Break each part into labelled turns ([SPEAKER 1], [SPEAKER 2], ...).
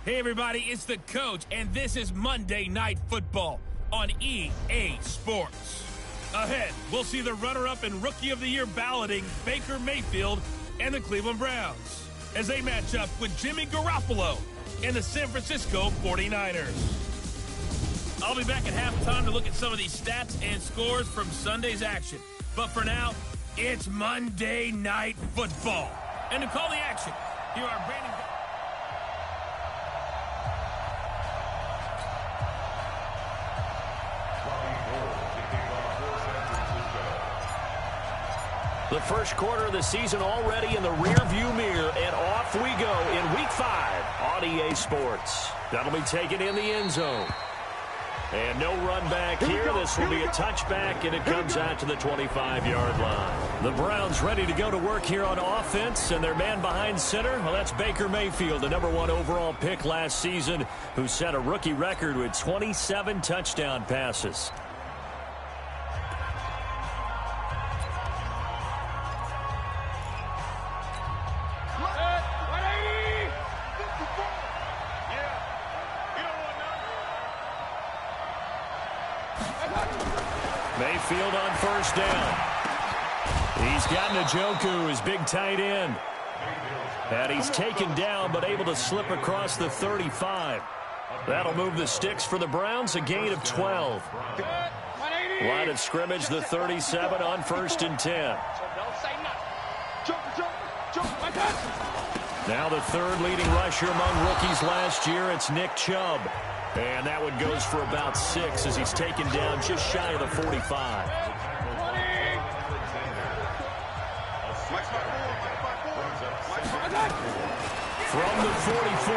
[SPEAKER 1] Hey everybody, it's the coach, and this is Monday Night Football on EA Sports. Ahead, we'll see the runner-up and Rookie of the Year balloting Baker Mayfield and the Cleveland Browns as they match up with Jimmy Garoppolo and the San Francisco 49ers. I'll be back at halftime to look at some of these stats and scores from Sunday's action. But for now, it's Monday Night Football. And to call the action, here are Brandon...
[SPEAKER 2] The first quarter of the season already in the rearview mirror, and off we go in Week 5 on EA Sports. That'll be taken in the end zone. And no run back here. This will be a touchback, and it comes out to the 25-yard line. The Browns ready to go to work here on offense, and their man behind center, well, that's Baker Mayfield, the #1 overall pick last season, who set a rookie record with 27 touchdown passes. Mayfield on first down. He's got Njoku, his big tight end. And he's taken down, but able to slip across the 35. That'll move the sticks for the Browns, a gain of 12. Line of scrimmage, the 37 on 1st and 10. Now the third leading rusher among rookies last year, it's Nick Chubb. And that one goes for about 6 as he's taken down just shy of the 45. From the 44,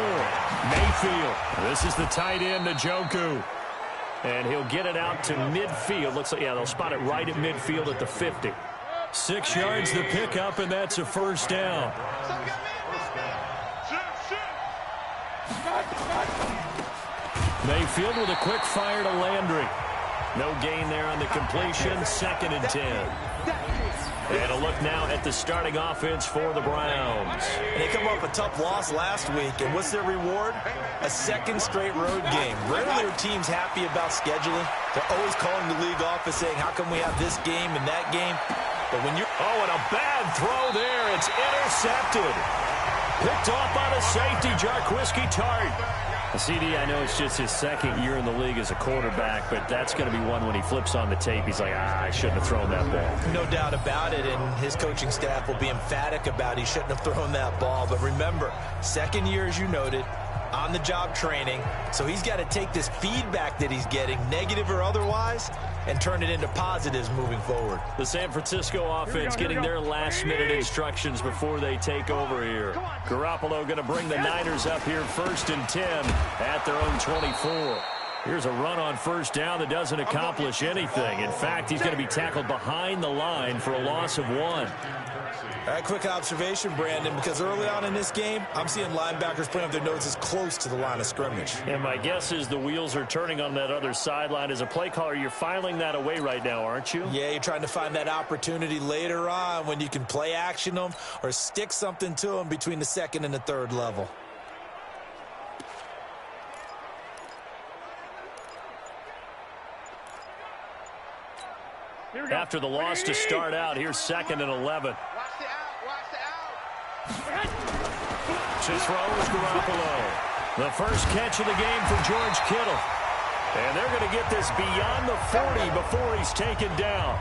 [SPEAKER 2] Mayfield. This is the tight end, Njoku. And he'll get it out to midfield. Looks like, yeah, they'll spot it right at midfield at the 50. 6 yards the pickup, and that's a first down. Mayfield with a quick fire to Landry. No gain there on the completion. 2nd and 10. And a look now at the starting offense for the Browns.
[SPEAKER 3] And they come off a tough loss last week. And what's their reward? A second straight road game. Rarely are teams happy about scheduling. They're always calling the league office saying, how come we have this game and that game? But when you're...
[SPEAKER 2] Oh, and a bad throw there. It's intercepted. Picked off by the safety, Jarquiski Tart.
[SPEAKER 4] CD, I know it's just his 2nd year in the league as a quarterback, but that's going to be one when he flips on the tape. He's like, I shouldn't have thrown that ball.
[SPEAKER 3] No doubt about it, and his coaching staff will be emphatic about he shouldn't have thrown that ball. But remember, 2nd year, as you noted, on-the-job training, so he's got to take this feedback that he's getting, negative or otherwise, and turn it into positives moving forward.
[SPEAKER 2] The San Francisco offense getting their last-minute instructions before they take over here. Garoppolo going to bring the Niners up here 1st and 10 at their own 24. Here's a run on first down that doesn't accomplish anything. In fact, he's going to be tackled behind the line for a loss of 1.
[SPEAKER 3] All right, quick observation, Brandon, because early on in this game, I'm seeing linebackers putting up their noses close to the line of scrimmage.
[SPEAKER 4] And my guess is the wheels are turning on that other sideline. As a play caller, you're filing that away right now, aren't you?
[SPEAKER 3] Yeah, you're trying to find that opportunity later on when you can play action them or stick something to them between the 2nd and the 3rd level.
[SPEAKER 2] After the loss to start out, here's 2nd and 11. To throws Garoppolo. The first catch of the game for George Kittle. And they're going to get this beyond the 40 before he's taken down.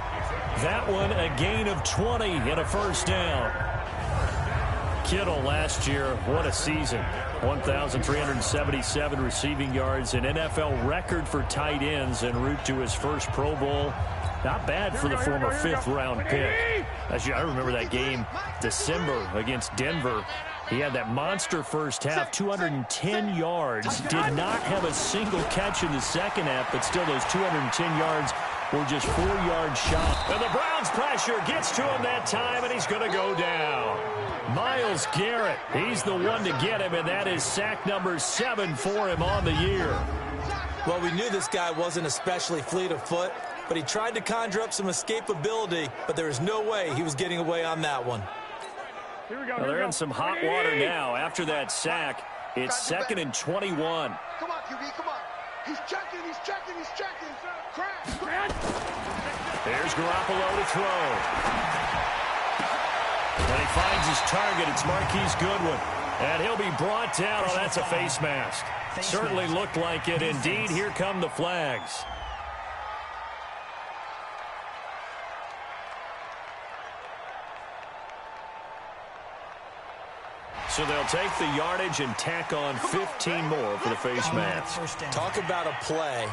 [SPEAKER 2] That one a gain of 20 and a first down.
[SPEAKER 4] Kittle last year, what a season. 1,377 receiving yards, an NFL record for tight ends en route to his first Pro Bowl. Not bad for the former 5th-round pick. I remember that game, December, against Denver. He had that monster first half, 210 yards. Did not have a single catch in the second half, but still those 210 yards were just 4 yards shy.
[SPEAKER 2] And the Browns pressure gets to him that time, and he's going to go down.
[SPEAKER 4] Myles Garrett, he's the one to get him, and that is sack number 7 for him on the year.
[SPEAKER 3] Well, we knew this guy wasn't especially fleet of foot, but he tried to conjure up some escapability, but there was no way he was getting away on that one.
[SPEAKER 4] Well, they're in some hot water now. After that sack, It's 2nd and 21.
[SPEAKER 5] Come on, QB, come on. He's checking. Crash.
[SPEAKER 4] There's Garoppolo to throw. When he finds his target, it's Marquise Goodwin. And he'll be brought down. Oh, that's a face mask. Certainly looked like it. Indeed, here come the flags. So they'll take the yardage and tack on 15 more for the face mask.
[SPEAKER 3] Talk about a play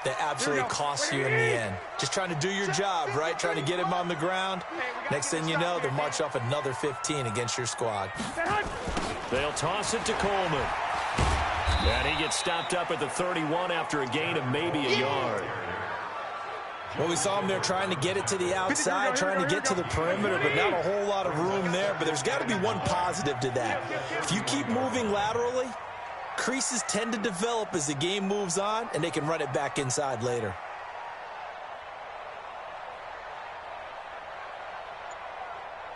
[SPEAKER 3] that absolutely costs you in the end. Just trying to do your job, right? Trying to get him on the ground. Next thing you know, they'll march off another 15 against your squad.
[SPEAKER 4] They'll toss it to Coleman. And he gets stopped up at the 31 after a gain of maybe a yard.
[SPEAKER 3] Well, we saw him there trying to get it to the outside, trying to get to the perimeter, but not a whole lot of room there. But there's got to be one positive to that. If you keep moving laterally, creases tend to develop as the game moves on, and they can run it back inside later.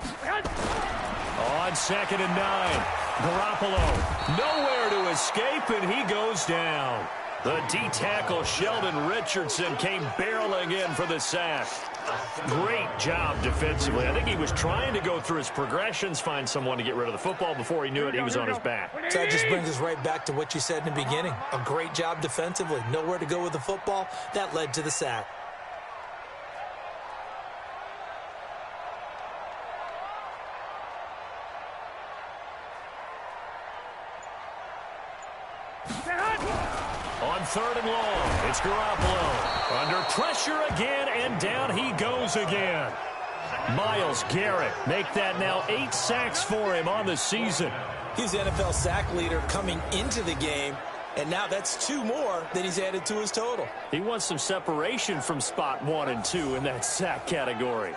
[SPEAKER 4] On 2nd and 9, Garoppolo nowhere to escape, and he goes down. The D-tackle Sheldon Richardson came barreling in for the sack. Great job defensively. I think he was trying to go through his progressions, find someone to get rid of the football. Before he knew it, he was on his back.
[SPEAKER 3] So that just brings us right back to what you said in the beginning. A great job defensively. Nowhere to go with the football. That led to the sack.
[SPEAKER 4] On 3rd and long, it's Garoppolo. Under pressure again, and down he goes again. Myles Garrett make that now 8 sacks for him on the season.
[SPEAKER 3] He's the NFL sack leader coming into the game, and now that's 2 more that he's added to his total.
[SPEAKER 4] He wants some separation from spot 1 and 2 in that sack category.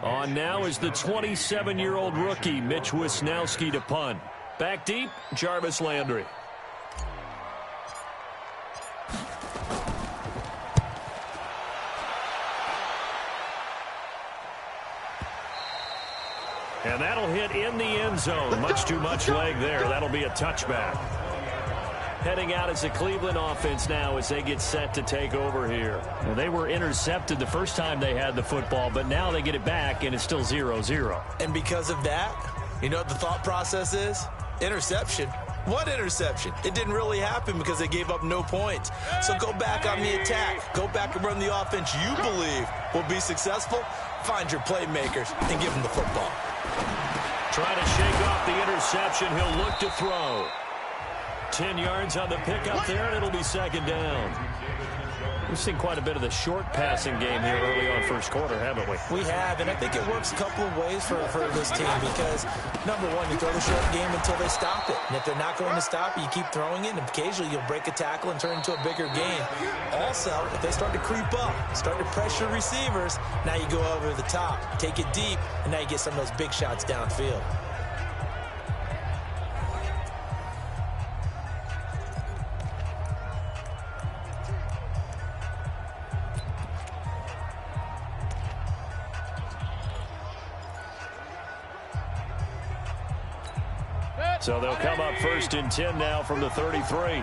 [SPEAKER 4] On now is the 27-year-old rookie, Mitch Wisnowski, to punt. Back deep, Jarvis Landry. And that'll hit in the end zone. Much too much leg there. That'll be a touchback. Heading out as the Cleveland offense now as they get set to take over here. Well, they were intercepted the first time they had the football, but now they get it back, and it's still 0-0.
[SPEAKER 3] And because of that, you know what the thought process is? Interception. What interception? It didn't really happen because they gave up no points. So go back on the attack. Go back and run the offense you believe will be successful. Find your playmakers and give them the football.
[SPEAKER 4] Trying to shake off the interception. He'll look to throw. 10 yards on the pickup there, and it'll be 2nd down. We've seen quite a bit of the short passing game here early on first quarter, haven't we?
[SPEAKER 3] We have, and I think it works a couple of ways for this team because, number one, you throw the short game until they stop it. And if they're not going to stop it, you keep throwing it, and occasionally you'll break a tackle and turn into a bigger gain. Also, if they start to creep up, start to pressure receivers, now you go over the top, take it deep, and now you get some of those big shots downfield.
[SPEAKER 4] So they'll come up 1st and 10 now from the 33. A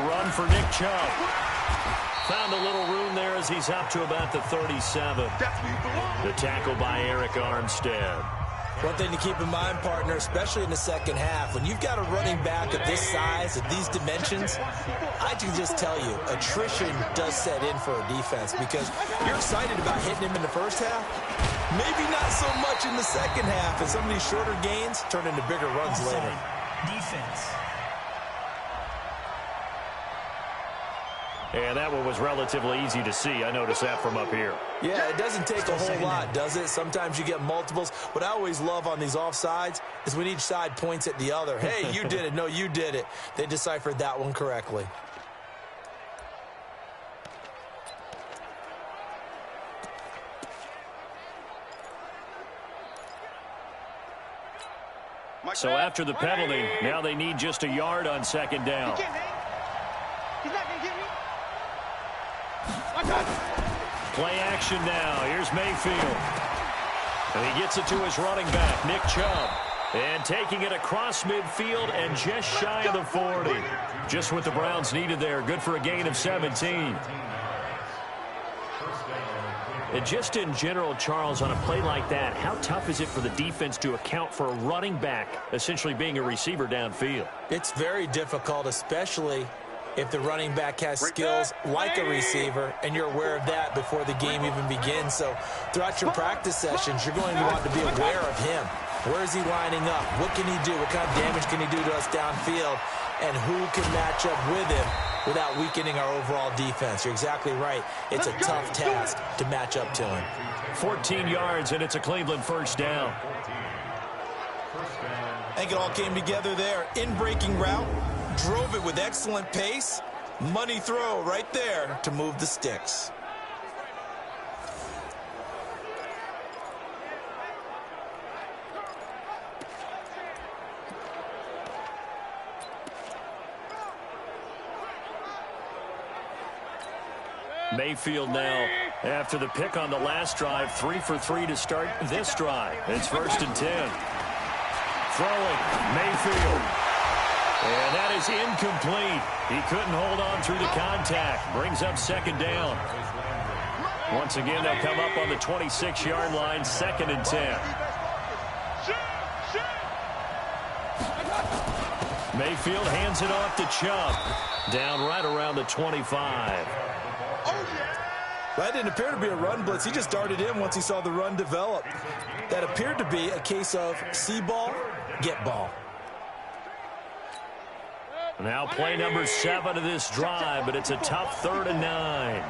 [SPEAKER 4] run for Nick Chubb. Found a little room there as he's up to about the 37. The tackle by Eric Armstead.
[SPEAKER 3] One thing to keep in mind, partner, especially in the second half, when you've got a running back of this size, of these dimensions, I can just tell you, attrition does set in for a defense because you're excited about hitting him in the first half. Maybe not so much in the second half, and some of these shorter gains turn into bigger runs later.
[SPEAKER 6] Defense.
[SPEAKER 4] And that one was relatively easy to see. I noticed that from up here.
[SPEAKER 3] Yeah, it doesn't take a whole lot, does it? Sometimes you get multiples. What I always love on these offsides is when each side points at the other. Hey, you did it. No, you did it. They deciphered that one correctly.
[SPEAKER 4] So after the penalty, now they need just a yard on 2nd down.
[SPEAKER 5] He's not going to get me.
[SPEAKER 4] Play action now. Here's Mayfield. And he gets it to his running back, Nick Chubb. And taking it across midfield and just shy of the 40. Just what the Browns needed there. Good for a gain of 17. And just in general, Charles, on a play like that, how tough is it for the defense to account for a running back essentially being a receiver downfield?
[SPEAKER 3] It's very difficult, especially if the running back has skills like a receiver, and you're aware of that before the game even begins. So throughout your practice sessions, you're going to want to be aware of him. Where is he lining up? What can he do? What kind of damage can he do to us downfield? And who can match up with him without weakening our overall defense? You're exactly right. It's a tough task to match up to him.
[SPEAKER 4] 14 yards, and it's a Cleveland first down.
[SPEAKER 3] I think it all came together there. In-breaking route, drove it with excellent pace. Money throw right there to move the sticks.
[SPEAKER 4] Mayfield now, after the pick on the last drive, 3 for 3 to start this drive. It's 1st and 10. Throwing, Mayfield. And that is incomplete. He couldn't hold on through the contact. Brings up 2nd down. Once again, they'll come up on the 26-yard line, 2nd and 10. Mayfield hands it off to Chubb. Down right around the 25.
[SPEAKER 3] That didn't appear to be a run blitz. He just darted in once he saw the run develop. That appeared to be a case of see ball, get ball.
[SPEAKER 4] Now play number 7 of this drive, but it's a tough 3rd and 9.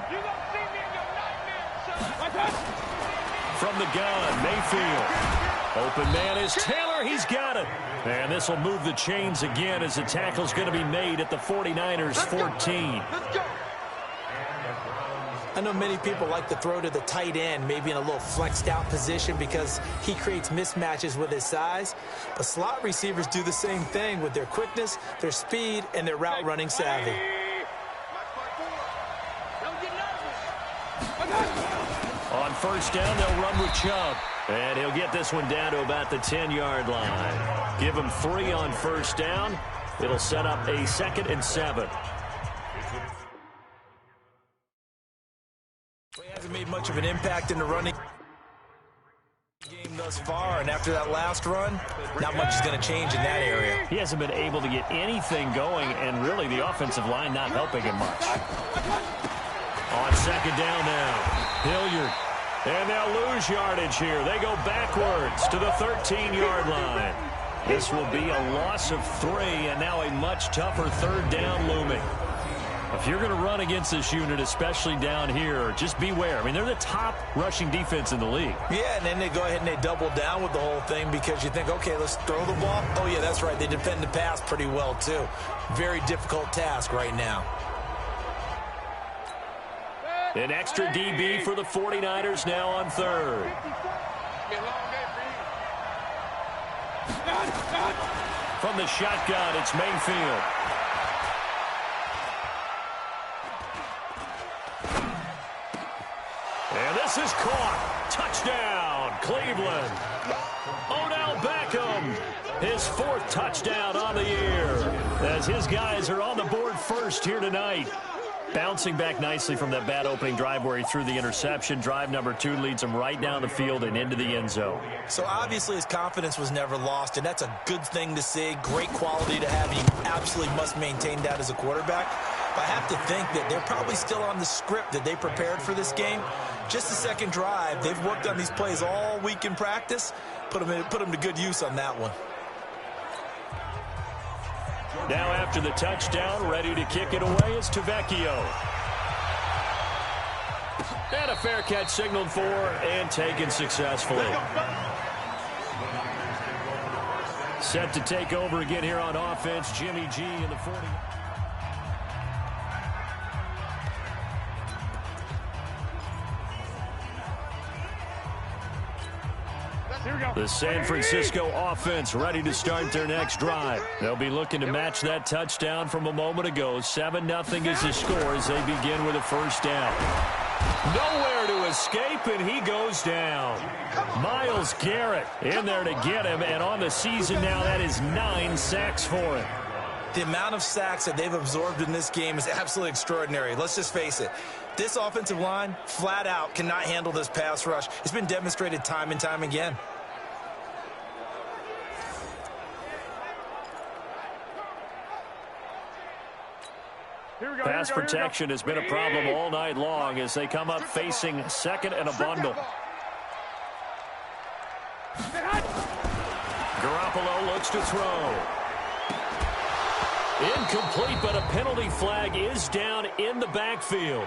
[SPEAKER 4] From the gun, Mayfield. Open man is Taylor. He's got it. And this will move the chains again as the tackle's going to be made at the 49ers 14.
[SPEAKER 3] I know many people like to throw to the tight end, maybe in a little flexed out position because he creates mismatches with his size. But slot receivers do the same thing with their quickness, their speed, and their route running savvy.
[SPEAKER 4] On 1st down, they'll run with Chubb. And he'll get this one down to about the 10-yard line. Give him 3 on 1st down. It'll set up a 2nd and 7.
[SPEAKER 3] He hasn't made much of an impact in the running game thus far, and after that last run, not much is going to change in that area.
[SPEAKER 4] He hasn't been able to get anything going, and really the offensive line not helping him much. On 2nd down now, Hilliard. And they'll lose yardage here. They go backwards to the 13-yard line. This will be a loss of 3, and now a much tougher 3rd down looming. If you're going to run against this unit, especially down here, just beware. I mean, they're the top rushing defense in the league.
[SPEAKER 3] Yeah, and then they go ahead and they double down with the whole thing because you think, okay, let's throw the ball. Oh, yeah, that's right. They defend the pass pretty well, too. Very difficult task right now.
[SPEAKER 4] An extra DB for the 49ers now on 3rd. From the shotgun, it's Mayfield. And this is caught. Touchdown, Cleveland. Odell Beckham, his 4th touchdown on the year, as his guys are on the board first here tonight. Bouncing back nicely from that bad opening drive where he threw the interception. Drive number 2 leads him right down the field and into the end zone.
[SPEAKER 3] So obviously his confidence was never lost, and that's a good thing to see. Great quality to have. You absolutely must maintain that as a quarterback. But I have to think that they're probably still on the script that they prepared for this game. Just the 2nd drive. They've worked on these plays all week in practice. Put them to good use on that one.
[SPEAKER 4] Now after the touchdown, ready to kick it away is Tavecchio. And a fair catch signaled for and taken successfully. Set to take over again here on offense, Jimmy G in the 40. The San Francisco offense ready to start their next drive. They'll be looking to match that touchdown from a moment ago. 7-0 is the score as they begin with a 1st down. Nowhere to escape, and he goes down. Myles Garrett in there to get him, and on the season now, that is 9 sacks for him.
[SPEAKER 3] The amount of sacks that they've absorbed in this game is absolutely extraordinary. Let's just face it. This offensive line, flat out, cannot handle this pass rush. It's been demonstrated time and time again.
[SPEAKER 4] Pass protection has been a problem all night long as they come up facing second and a bundle. Garoppolo looks to throw. Incomplete, but a penalty flag is down in the backfield.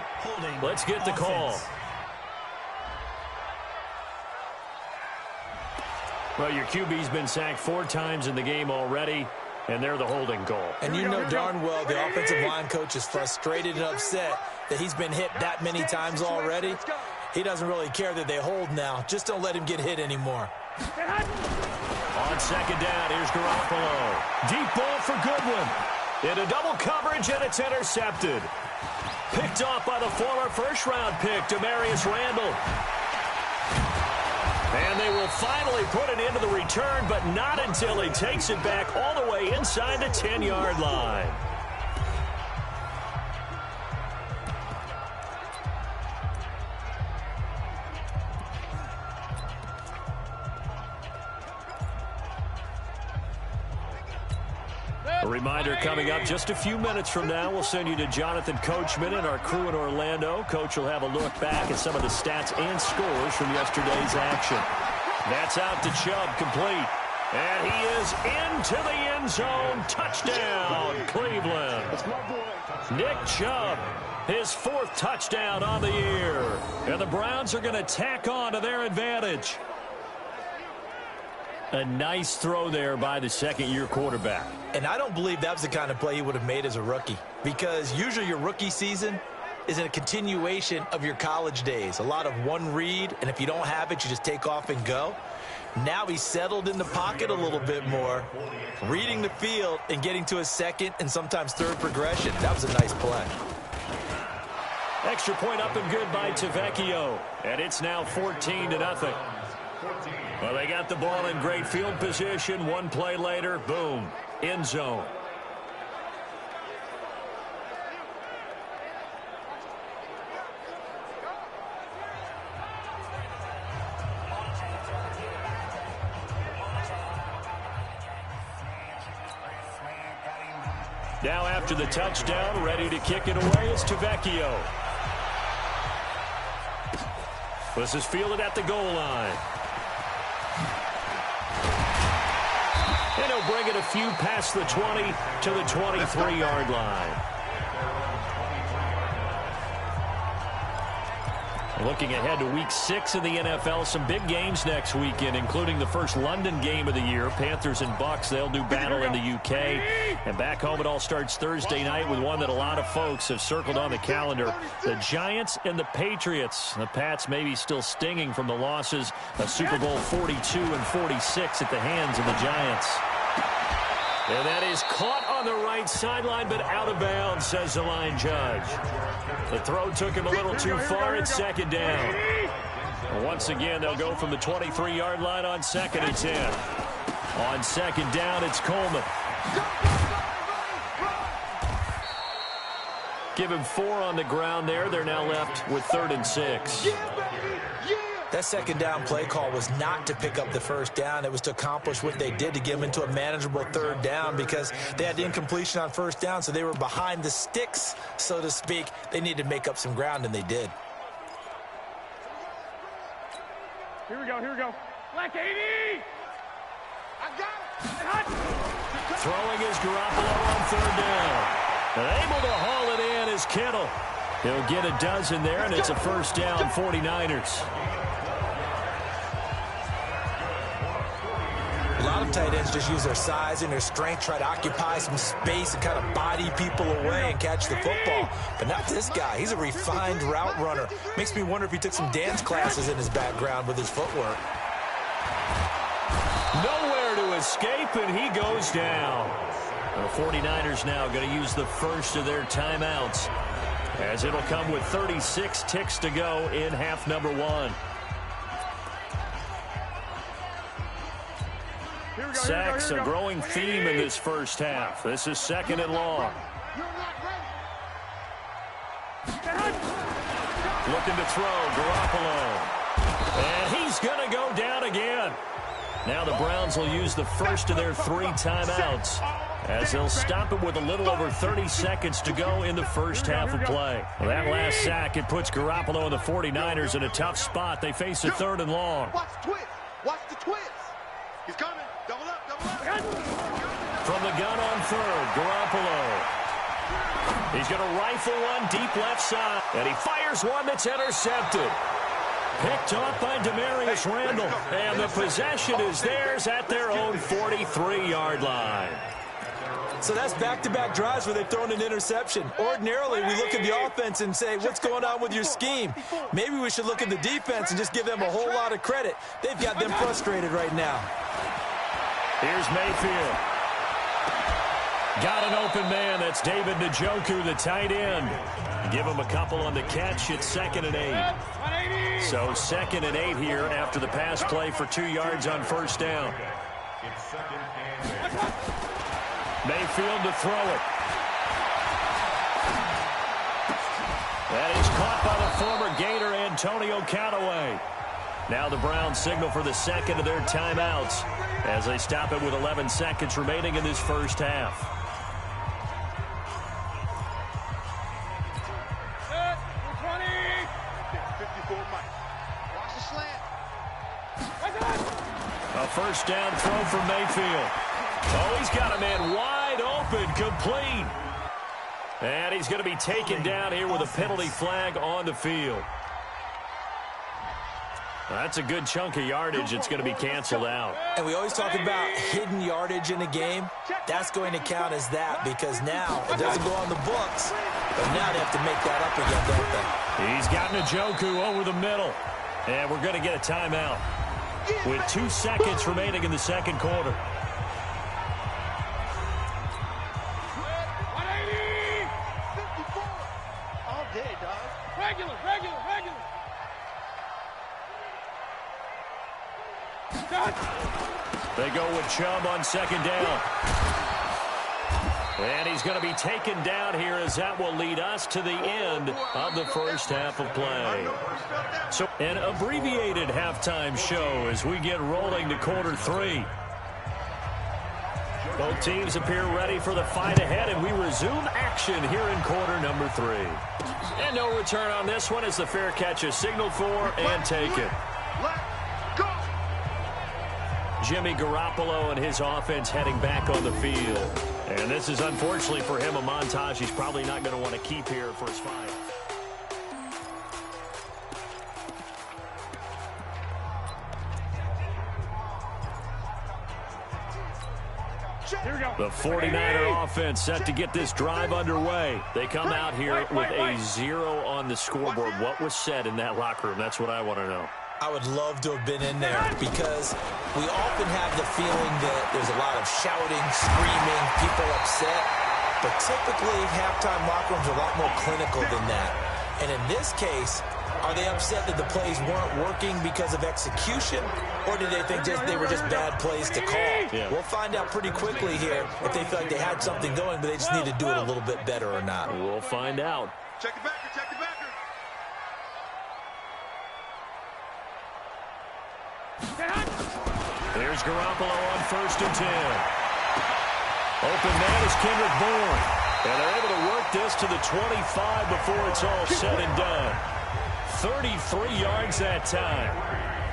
[SPEAKER 4] Let's get the call. Well, your QB's been sacked 4 times in the game already, and they're the holding goal.
[SPEAKER 3] And you know darn well the offensive line coach is frustrated and upset that he's been hit that many times already. He doesn't really care that they hold now. Just don't let him get hit anymore.
[SPEAKER 4] On second down, here's Garoppolo. Deep ball for Goodwin. Into double coverage, and it's intercepted. Picked off by the former first-round pick, Demarius Randall. And they will finally put an end to the return, but not until he takes it back all the way inside the 10-yard line. A reminder coming up just a few minutes from now, we'll send you to Jonathan Coachman and our crew in Orlando. Coach will have a look back at some of the stats and scores from yesterday's action. That's out to Chubb, complete. And he is into the end zone. Touchdown, Cleveland. Nick Chubb, his 4th touchdown on the year. And the Browns are going to tack on to their advantage. A nice throw there by the second-year quarterback.
[SPEAKER 3] And I don't believe that was the kind of play he would have made as a rookie, because usually your rookie season is a continuation of your college days. A lot of one read, and if you don't have it, you just take off and go. Now he's settled in the pocket a little bit more, reading the field and getting to a second and sometimes third progression. That was a nice play.
[SPEAKER 4] Extra point up and good by Tavecchio, and it's now 14-0. Well, they got the ball in great field position. One play later, boom, end zone. Now after the touchdown, ready to kick it away is Tavecchio. This is fielded at the goal line. And he'll bring it a few past the 20 to the 23-yard line. Looking ahead to Week 6 in the NFL, some big games next weekend, including the first London game of the year. Panthers and Bucks, they'll do battle in the UK. And back home, it all starts Thursday night with one that a lot of folks have circled on the calendar. The Giants and the Patriots. The Pats may be still stinging from the losses of Super Bowl 42 and 46 at the hands of the Giants. And that is caught on the right sideline, but out of bounds, says the line judge. The throw took him a little too far. It's second down. And once again, they'll go from the 23-yard line on 2nd and 10. On second down, it's Coleman. Give him 4 on the ground there. They're now left with 3rd and 6.
[SPEAKER 3] That second down play call was not to pick up the first down. It was to accomplish what they did, to get them into a manageable 3rd down, because they had the incompletion on first down, so they were behind the sticks, so to speak. They needed to make up some ground, and they did.
[SPEAKER 5] Here we go. Black 80! I got it!
[SPEAKER 4] Throwing is Garoppolo on 3rd down. And able to haul it in is Kittle. He'll get a dozen there, and it's a first down, 49ers.
[SPEAKER 3] A lot of tight ends just use their size and their strength, try to occupy some space and kind of body people away and catch the football. But not this guy. He's a refined route runner. Makes me wonder if he took some dance classes in his background with his footwork.
[SPEAKER 4] Nowhere to escape, and he goes down. The 49ers now going to use the first of their timeouts. as it'll come with 36 ticks to go in half number one. Sacks, a growing theme in this first half. This is second and long. Looking to throw, Garoppolo. And he's going to go down again. Now the Browns will use the first of their 3 timeouts, as they'll stop it with a little over 30 seconds to go in the first half of play. Well, that last sack, it puts Garoppolo and the 49ers in a tough spot. They face a 3rd and long.
[SPEAKER 5] Watch the twist. Watch the twist. He's coming. Double up, double up.
[SPEAKER 4] From the gun on 3rd, Garoppolo. He's going to rifle one deep left side, and he fires one that's intercepted. Picked off by Demarius Randall, and the possession is theirs at their own 43-yard line.
[SPEAKER 3] So that's back-to-back drives where they've thrown an interception. Ordinarily, we look at the offense and say, what's going on with your scheme? Maybe we should look at the defense and just give them a whole lot of credit. They've got them frustrated right now.
[SPEAKER 4] Here's Mayfield. Got an open man. That's David Njoku, the tight end. Give him a couple on the catch. It's 2nd and 8. So 2nd and 8 here after the pass play for 2 yards on first down. Mayfield to throw it. That is caught by the former Gator, Antonio Callaway. Now the Browns signal for the second of their timeouts as they stop it with 11 seconds remaining in this first half. A first down throw from Mayfield. Oh, he's got a man wide open, complete. And he's going to be taken down here with a penalty flag on the field. That's a good chunk of yardage. It's going to be canceled out.
[SPEAKER 3] And we always talk about hidden yardage in a game. That's going to count as that because now it doesn't go on the books, but now they have to make that up again, don't they?
[SPEAKER 4] He's got Njoku over the middle. And we're going to get a timeout with 2 seconds remaining in the second quarter.
[SPEAKER 5] 180! 54! All day, dog. Regular.
[SPEAKER 4] They go with Chubb on second down. And he's going to be taken down here as that will lead us to the end of the first half of play. So an abbreviated halftime show as we get rolling to quarter 3. Both teams appear ready for the fight ahead, and we resume action here in quarter number 3. And no return on this one as the fair catch is signaled for and taken. Jimmy Garoppolo and his offense heading back on the field. And this is, unfortunately for him, a montage he's probably not going to want to keep here for his final. The 49er offense set to get this drive underway. They come out here with a 0 on the scoreboard. What was said in that locker room? That's what I want to know.
[SPEAKER 3] I would love to have been in there because we often have the feeling that there's a lot of shouting, screaming, people upset. But typically, halftime locker rooms are a lot more clinical than that. And in this case, are they upset that the plays weren't working because of execution? Or did they think they were just bad plays to call?
[SPEAKER 4] Yeah.
[SPEAKER 3] We'll find out pretty quickly here if they feel like they had something going, but they just need to do it a little bit better or not.
[SPEAKER 4] We'll find out.
[SPEAKER 5] Check the backer, check the backer.
[SPEAKER 4] There's Garoppolo on 1st and 10. Open man is Kendrick Bourne. And they're able to work this to the 25 before it's all said and done. 33 yards that time.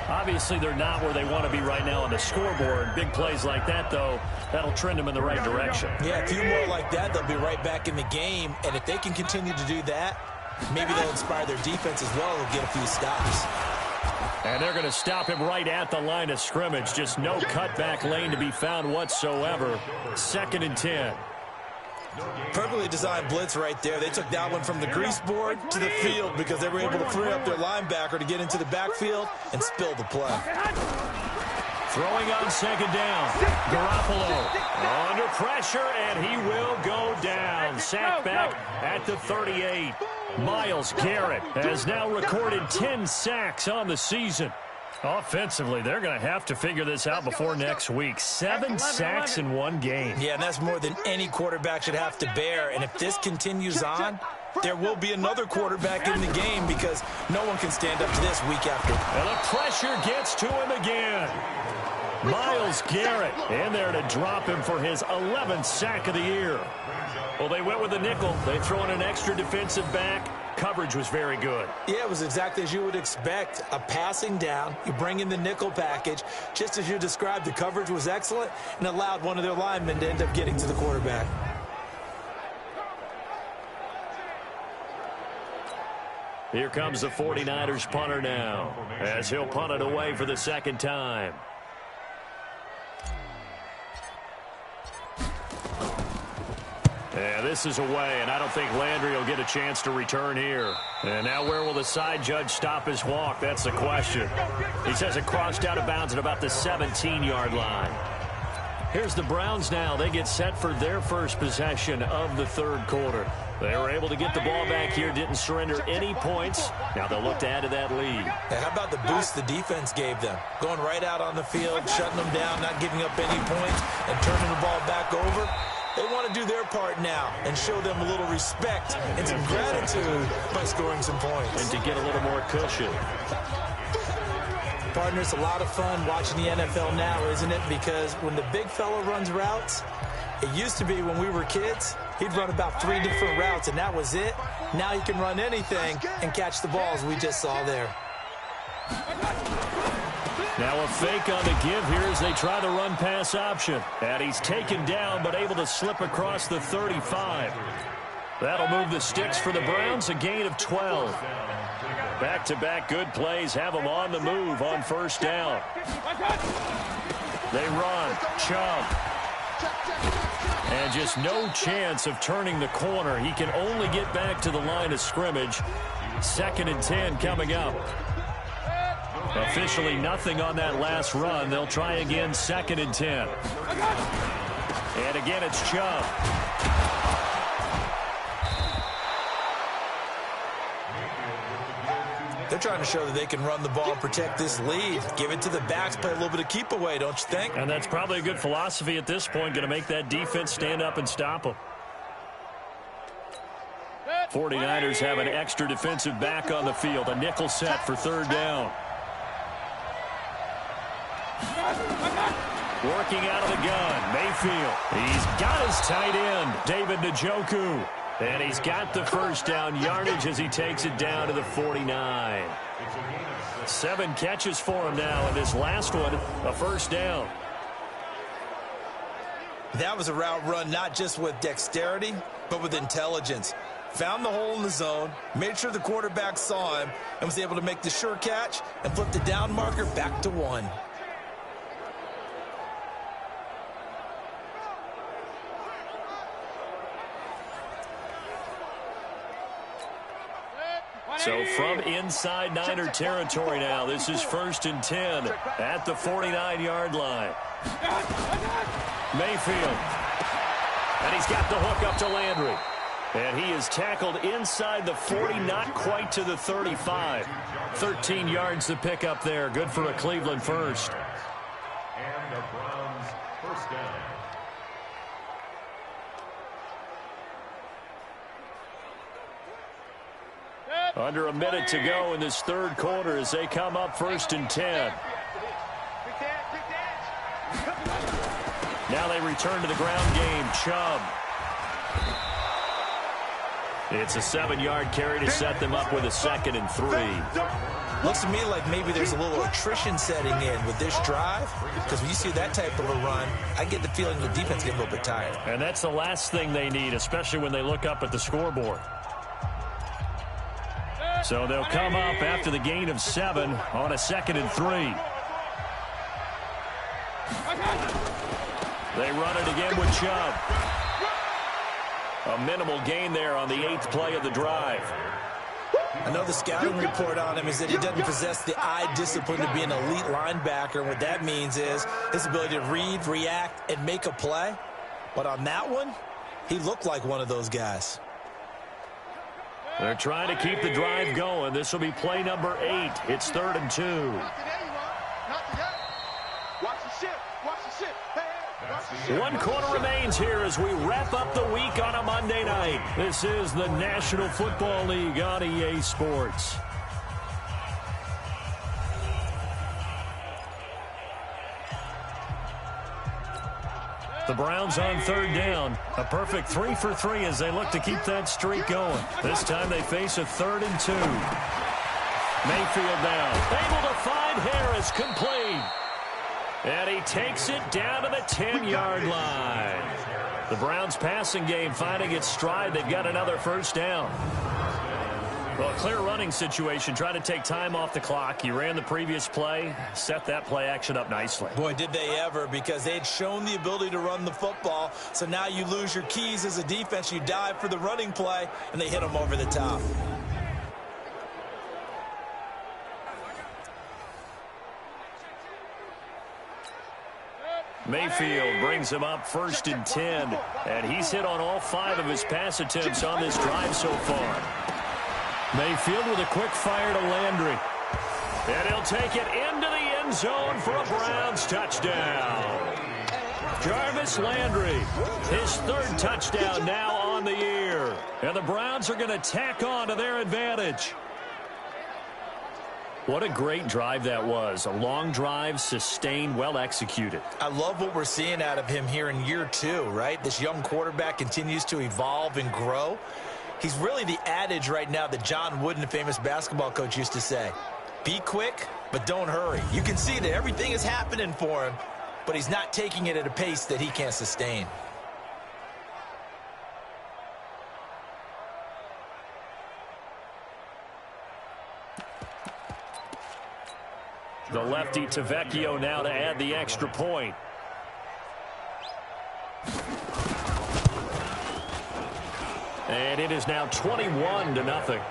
[SPEAKER 4] Obviously, they're not where they want to be right now on the scoreboard. Big plays like that, though, that'll trend them in the right direction.
[SPEAKER 3] Yeah, a few more like that, they'll be right back in the game. And if they can continue to do that, maybe they'll inspire their defense as well and get a few stops.
[SPEAKER 4] And they're going to stop him right at the line of scrimmage. Just no cutback lane to be found whatsoever. 2nd and 10.
[SPEAKER 3] Perfectly designed blitz right there. They took that one from the grease board to the field because they were able to free up their linebacker to get into the backfield and spill the play.
[SPEAKER 4] Throwing on second down. Garoppolo under pressure, and he will go down. Sacked back at the 38. Myles Garrett has now recorded 10 sacks on the season. Offensively, they're going to have to figure this out before next week. 7 sacks in one game.
[SPEAKER 3] Yeah, and that's more than any quarterback should have to bear. And if this continues on, there will be another quarterback in the game because no one can stand up to this week after.
[SPEAKER 4] And the pressure gets to him again. Myles Garrett in there to drop him for his 11th sack of the year. Well, they went with the nickel. They throw in an extra defensive back. Coverage was very good.
[SPEAKER 3] Yeah, it was exactly as you would expect. A passing down. You bring in the nickel package. Just as you described, the coverage was excellent and allowed one of their linemen to end up getting to the quarterback.
[SPEAKER 4] Here comes the 49ers punter now, as he'll punt it away for the second time. Yeah, this is away, and I don't think Landry will get a chance to return here. And now where will the side judge stop his walk? That's the question. He says it crossed out of bounds at about the 17-yard line. Here's the Browns now. They get set for their first possession of the third quarter. They were able to get the ball back here, didn't surrender any points. Now they'll look to add to that lead.
[SPEAKER 3] Yeah, how about the boost the defense gave them? Going right out on the field, shutting them down, not giving up any points, and turning the ball back over. They want to do their part now and show them a little respect and some gratitude by scoring some points.
[SPEAKER 4] And to get a little more cushion.
[SPEAKER 3] Partner, it's a lot of fun watching the NFL now, isn't it? Because when the big fella runs routes, it used to be when we were kids, he'd run about 3 different routes, and that was it. Now he can run anything and catch the balls we just saw there.
[SPEAKER 4] Now a fake on the give here as they try the run-pass option. And he's taken down but able to slip across the 35. That'll move the sticks for the Browns, a gain of 12. Back-to-back good plays have them on the move on first down. They run. Chubb. And just no chance of turning the corner. He can only get back to the line of scrimmage. 2nd and 10 coming up. Officially nothing on that last run. They'll try again 2nd and 10. And again it's Chubb.
[SPEAKER 3] They're trying to show that they can run the ball, protect this lead, give it to the backs, play a little bit of keep away, don't you think?
[SPEAKER 4] And that's probably a good philosophy at this point, going to make that defense stand up and stop them. 49ers have an extra defensive back on the field, a nickel set for third down. Working out of the gun, Mayfield. He's got his tight end, David Njoku. And he's got the first down yardage as he takes it down to the 49. 7 catches for him now, and his last one, a first down.
[SPEAKER 3] That was a route run not just with dexterity, but with intelligence. Found the hole in the zone, made sure the quarterback saw him, and was able to make the sure catch and flip the down marker back to 1.
[SPEAKER 4] So from inside Niner territory now, this is 1st and 10 at the 49-yard line. Mayfield. And he's got the hook up to Landry. And he is tackled inside the 40, not quite to the 35. 13 yards to pick up there. Good for a Cleveland first.
[SPEAKER 6] And the Browns first down.
[SPEAKER 4] Under a minute to go in this third quarter as they come up 1st and 10. Now they return to the ground game. Chubb. It's a 7-yard carry to set them up with a 2nd and 3.
[SPEAKER 3] Looks to me like maybe there's a little attrition setting in with this drive, because when you see that type of a run, I get the feeling the defense gets a little bit tired.
[SPEAKER 4] And that's the last thing they need, especially when they look up at the scoreboard. So they'll come up after the gain of 7 on a 2nd and 3. They run it again with Chubb. A minimal gain there on the 8th play of the drive.
[SPEAKER 3] I know the scouting report on him is that he doesn't possess the eye discipline to be an elite linebacker. And what that means is his ability to read, react, and make a play. But on that one, he looked like one of those guys.
[SPEAKER 4] They're trying to keep the drive going. This will be play number 8. It's 3rd and 2.
[SPEAKER 5] Watch the ship. Watch the ship. Hey, watch the ship.
[SPEAKER 4] 1 quarter remains here as we wrap up the week on a Monday night. This is the National Football League on EA Sports. The Browns on 3rd down. A perfect 3 for 3 as they look to keep that streak going. This time they face a 3rd and 2. Mayfield down. Able to find Harris, complete. And he takes it down to the 10-yard line. The Browns passing game finding its stride. They've got another 1st down. Well, clear running situation, trying to take time off the clock. He ran the previous play, set that play action up nicely.
[SPEAKER 3] Boy, did they ever, because they had shown the ability to run the football. So now you lose your keys as a defense. You dive for the running play, and they hit them over the top.
[SPEAKER 4] Mayfield brings him up 1st and 10, and he's hit on all 5 of his pass attempts on this drive so far. Mayfield with a quick fire to Landry. And he'll take it into the end zone for a Browns touchdown. Jarvis Landry, his 3rd touchdown now on the year. And the Browns are going to tack on to their advantage. What a great drive that was. A long drive, sustained, well executed.
[SPEAKER 3] I love what we're seeing out of him here in year 2, right? This young quarterback continues to evolve and grow. He's really the adage right now that John Wooden, the famous basketball coach, used to say. Be quick, but don't hurry. You can see that everything is happening for him, but he's not taking it at a pace that he can't sustain.
[SPEAKER 4] The lefty Tavecchio now to add the extra point. And it is now 21-0.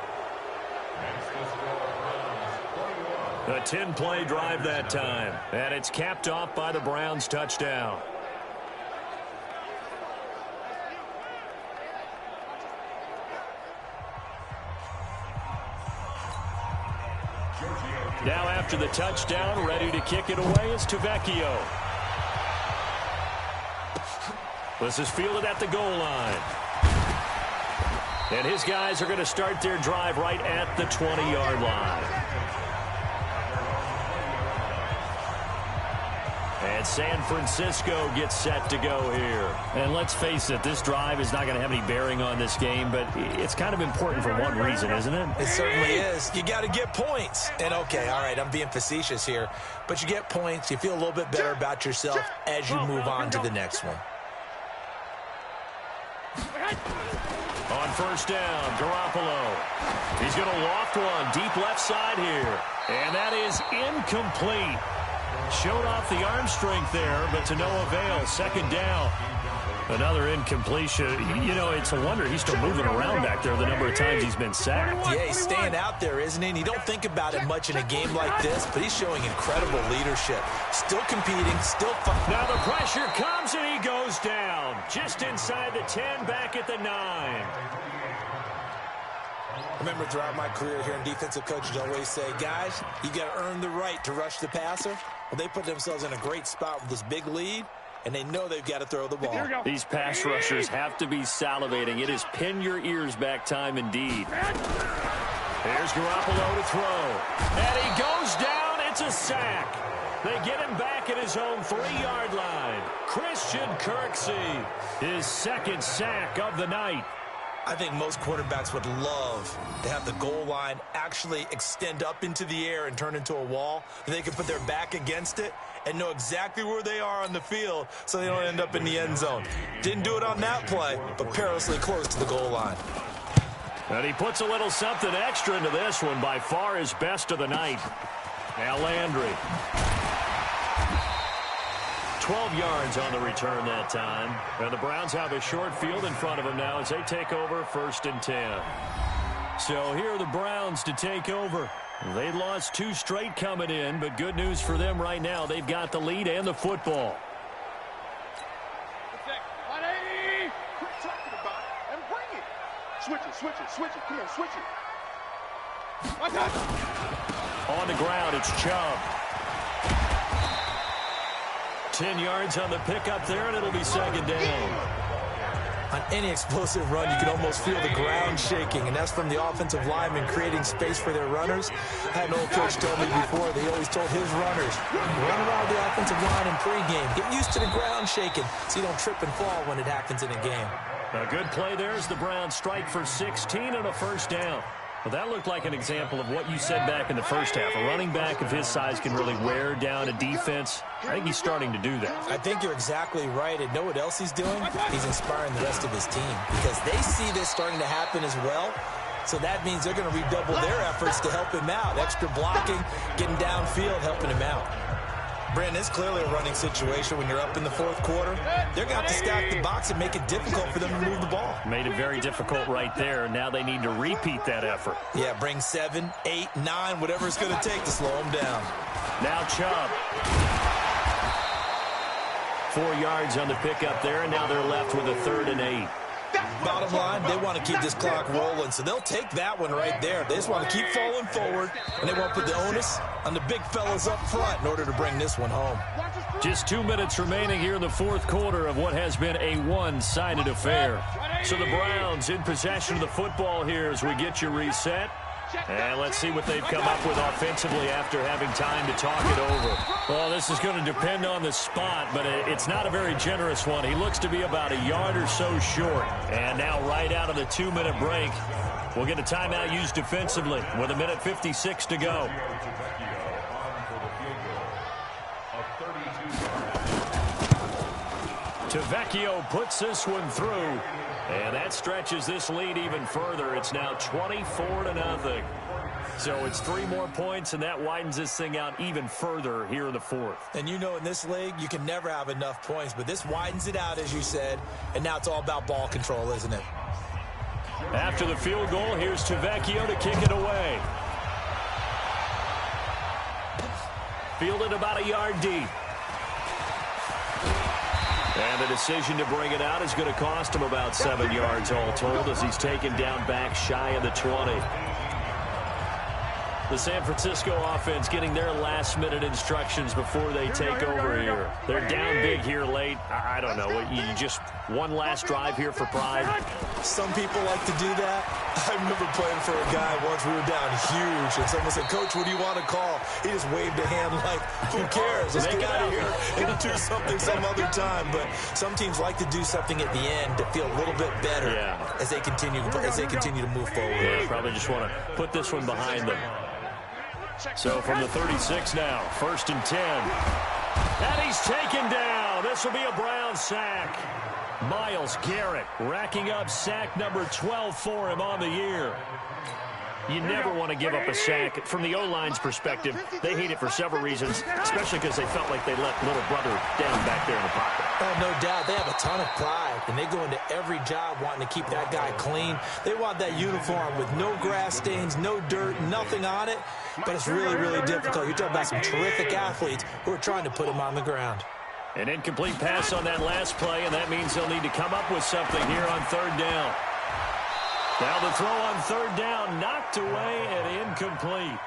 [SPEAKER 4] A 10-play drive that time. And it's capped off by the Browns touchdown. Now after the touchdown, ready to kick it away is Tavecchio. This is fielded at the goal line. And his guys are going to start their drive right at the 20-yard line. And San Francisco gets set to go here. And let's face it, this drive is not going to have any bearing on this game, but it's kind of important for one reason, isn't it?
[SPEAKER 3] It certainly is. You got to get points. And okay, all right, I'm being facetious here, but you get points, you feel a little bit better about yourself as you move on to the next one.
[SPEAKER 4] On 1st down, Garoppolo. He's going to loft one deep left side here. And that is incomplete. Showed off the arm strength there, but to no avail. 2nd down. Another incompletion. You know, it's a wonder he's still moving around back there the number of times he's been sacked.
[SPEAKER 3] Yeah, he's staying out there, isn't he? And you don't think about it much in a game like this, but he's showing incredible leadership. Still competing, still fighting.
[SPEAKER 4] Now the pressure comes and he goes down. Just inside the 10, back at the 9.
[SPEAKER 3] Remember, throughout my career here in defensive coaches always say, guys, you got to earn the right to rush the passer. Well, they put themselves in a great spot with this big lead, and they know they've got to throw the ball.
[SPEAKER 4] These pass rushers have to be salivating. It is pin your ears back time indeed. Here's Garoppolo to throw. And he goes down. It's a sack. They get him back at his own 3-yard line. Christian Kirksey, his 2nd sack of the night.
[SPEAKER 3] I think most quarterbacks would love to have the goal line actually extend up into the air and turn into a wall. They can put their back against it and know exactly where they are on the field so they don't end up in the end zone. Didn't do it on that play, but perilously close to the goal line.
[SPEAKER 4] And he puts a little something extra into this one, by far his best of the night. Now Landry. 12 yards on the return that time. And the Browns have a short field in front of them now as they take over 1st and 10. So here are the Browns to take over. They lost 2 straight coming in, but good news for them right now. They've got the lead and the football.
[SPEAKER 5] Quit talking about it and bring it. Switch it, switch it, switch it. Come on, switch it.
[SPEAKER 4] On the ground, it's Chubb. 10 yards on the pickup there, and it'll be second down.
[SPEAKER 3] On any explosive run, you can almost feel the ground shaking, and that's from the offensive linemen creating space for their runners. I had an old coach tell me before, they always told his runners, run around the offensive line in pregame. Get used to the ground shaking so you don't trip and fall when it happens in a game.
[SPEAKER 4] A good play there as the Browns strike for 16 and a first down. Well, that looked like an example of what you said back in the first half. A running back of his size can really wear down a defense. I think he's starting to do that.
[SPEAKER 3] I think you're exactly right. And know what else he's doing? He's inspiring the rest of his team because they see this starting to happen as well. So that means they're going to redouble their efforts to help him out. Extra blocking, getting downfield, helping him out. Brandon, it's clearly a running situation when you're up in the fourth quarter. They're going to have to stack the box and make it difficult for them to move the ball.
[SPEAKER 4] Made it very difficult right there. Now they need to repeat that effort.
[SPEAKER 3] Yeah, bring 7, 8, 9, whatever it's going to take to slow them down.
[SPEAKER 4] Now Chubb. 4 yards on the pickup there, and now they're left with a 3rd and 8.
[SPEAKER 3] Bottom line, they want to keep this clock rolling, so they'll take that one right there. They just want to keep falling forward, and they want to put the onus on the big fellas up front in order to bring this one home.
[SPEAKER 4] Just 2 minutes remaining here in the fourth quarter of what has been a one-sided affair. So the Browns in possession of the football here as we get you reset. And let's see what they've come up with offensively after having time to talk it over. Well, this is going to depend on the spot, but it's not a very generous one. He looks to be about a yard or so short. And now right out of the 2-minute break, we'll get a timeout used defensively with 1:56 to go. Tavecchio puts this one through. And that stretches this lead even further. It's now 24-0. So it's 3 more points, and that widens this thing out even further here in the fourth.
[SPEAKER 3] And you know in this league, you can never have enough points, but this widens it out, as you said, and now it's all about ball control, isn't it?
[SPEAKER 4] After the field goal, here's Tavecchio to kick it away. Fielded about a yard deep. And the decision to bring it out is going to cost him about 7 yards all told as he's taken down back shy of the 20. The San Francisco offense getting their last-minute instructions before they take over here. They're down big here late. I don't know. You just one last drive here for pride.
[SPEAKER 3] Some people like to do that. I remember playing for a guy once. We were down huge, and someone said, "Coach, what do you want to call?" He just waved a hand like, "Who cares? Let's get out of here and do something some other time." But some teams like to do something at the end to feel a little bit better as they continue to move forward.
[SPEAKER 4] Yeah, probably just want to put this one behind them. So from the 36 now, 1st and 10. And he's taken down. This will be a Brown sack. Myles Garrett racking up sack number 12 for him on the year. You never want to give up a sack. From the O-line's perspective, they hate it for several reasons, especially because they felt like they let little brother down back there in the pocket.
[SPEAKER 3] Oh, no doubt. They have a ton of pride, and they go into every job wanting to keep that guy clean. They want that uniform with no grass stains, no dirt, nothing on it. But it's really, really difficult. You're talking about some terrific athletes who are trying to put him on the ground.
[SPEAKER 4] An incomplete pass on that last play, and that means they'll need to come up with something here on 3rd down. Now the throw on 3rd down, knocked away and incomplete.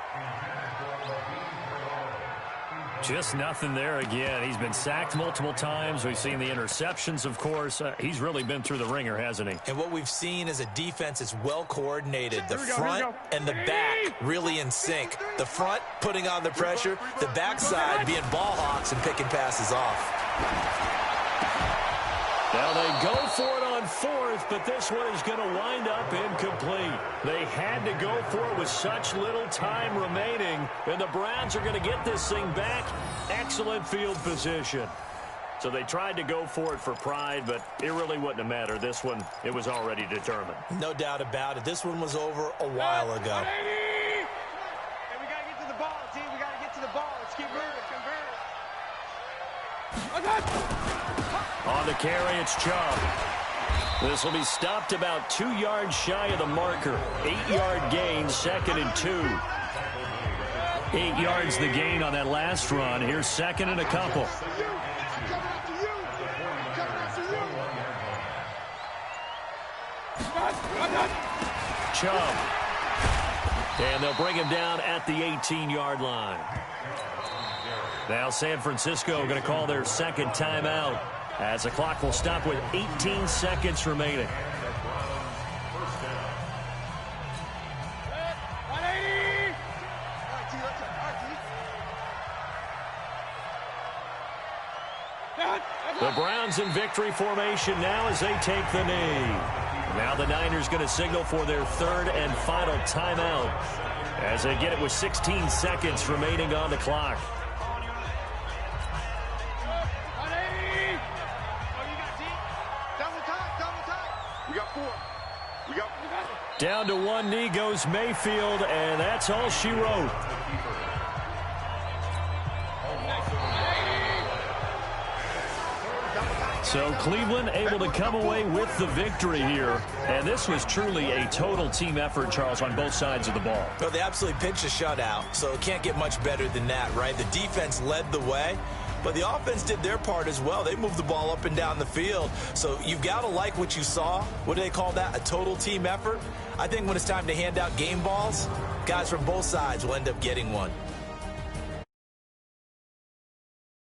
[SPEAKER 4] Just nothing there again. He's been sacked multiple times. We've seen the interceptions, of course. He's really been through the ringer, hasn't he?
[SPEAKER 3] And what we've seen is a defense that's well coordinated. The front and the back really in sync. The front putting on the pressure, the backside being ball hawks and picking passes off.
[SPEAKER 4] Now they go for it on 4th, but this one is going to wind up incomplete. They had to go for it with such little time remaining, and the Browns are going to get this thing back. Excellent field position. So they tried to go for it for pride, but it really wouldn't have mattered. This one, it was already determined.
[SPEAKER 3] No doubt about it. This one was over a while ago.
[SPEAKER 5] Hey, we got to get to the ball, team. We got to get to the ball. Let's keep moving.
[SPEAKER 4] On the carry, it's Chubb. This will be stopped about 2 yards shy of the marker. 8-yard gain, 2nd and 2. 8 yards the gain on that last run. Here's 2nd and a couple. Chubb. And they'll bring him down at the 18-yard line. Now San Francisco going to call their second timeout as the clock will stop with 18 seconds remaining. The Browns in victory formation now as they take the knee. Now the Niners going to signal for their third and final timeout as they get it with 16 seconds remaining on the clock. Down to one knee goes Mayfield, and that's all she wrote. So Cleveland able to come away with the victory here. And this was truly a total team effort, Charles, on both sides of the ball.
[SPEAKER 3] Well, they absolutely pinched a shutout, so it can't get much better than that, right? The defense led the way, but the offense did their part as well. They moved the ball up and down the field. So you've got to like what you saw. What do they call that? A total team effort? I think when it's time to hand out game balls, guys from both sides will end up getting one.